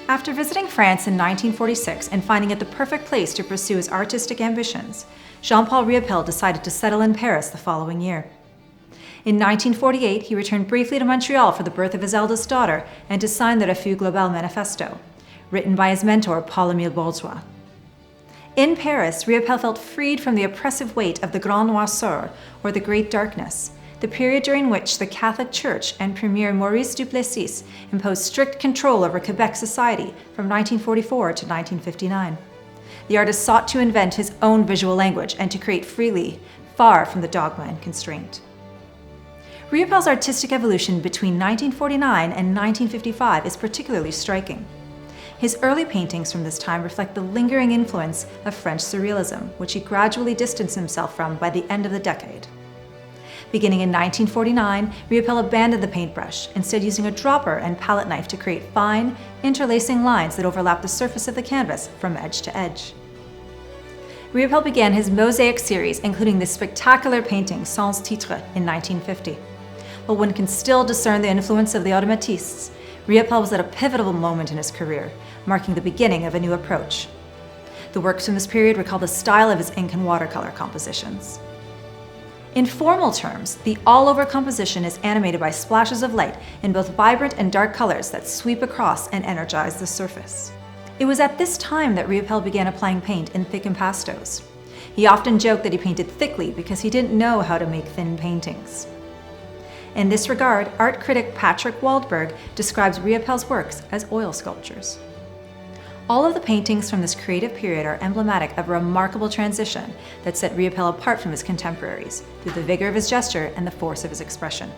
After visiting France in 1946 and finding it the perfect place to pursue his artistic ambitions, Jean-Paul Riopelle decided to settle in Paris the following year. In 1948, he returned briefly to Montreal for the birth of his eldest daughter and to sign the Refus Global Manifesto, written by his mentor Paul-Émile Bourgeois. In Paris, Riopelle felt freed from the oppressive weight of the Grande Noirceur, or the Great Darkness, the period during which the Catholic Church and Premier Maurice Duplessis imposed strict control over Quebec society from 1944 to 1959. The artist sought to invent his own visual language and to create freely, far from the dogma and constraint. Riopelle's artistic evolution between 1949 and 1955 is particularly striking. His early paintings from this time reflect the lingering influence of French Surrealism, which he gradually distanced himself from by the end of the decade. Beginning in 1949, Riopelle abandoned the paintbrush, instead using a dropper and palette knife to create fine, interlacing lines that overlap the surface of the canvas from edge to edge. Riopelle began his mosaic series, including the spectacular painting Sans Titre in 1950. While one can still discern the influence of the automatistes, Riopelle was at a pivotal moment in his career, marking the beginning of a new approach. The works from this period recall the style of his ink and watercolor compositions. In formal terms, the all-over composition is animated by splashes of light in both vibrant and dark colors that sweep across and energize the surface. It was at this time that Riopelle began applying paint in thick impastos. He often joked that he painted thickly because he didn't know how to make thin paintings. In this regard, art critic Patrick Waldberg describes Riopelle's works as oil sculptures. All of the paintings from this creative period are emblematic of a remarkable transition that set Riopelle apart from his contemporaries through the vigor of his gesture and the force of his expression.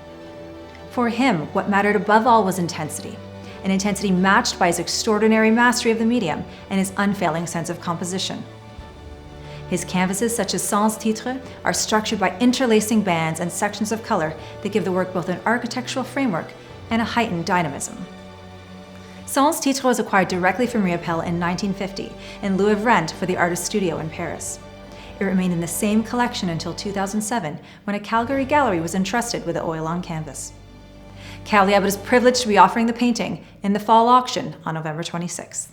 For him, what mattered above all was intensity, an intensity matched by his extraordinary mastery of the medium and his unfailing sense of composition. His canvases, such as Sans Titre, are structured by interlacing bands and sections of color that give the work both an architectural framework and a heightened dynamism. Sans Titre was acquired directly from Riopelle in 1950 in lieu of rent for the artist's studio in Paris. It remained in the same collection until 2007, when a Calgary gallery was entrusted with the oil on canvas. Cal Liebert is privileged to be offering the painting in the fall auction on November 26th.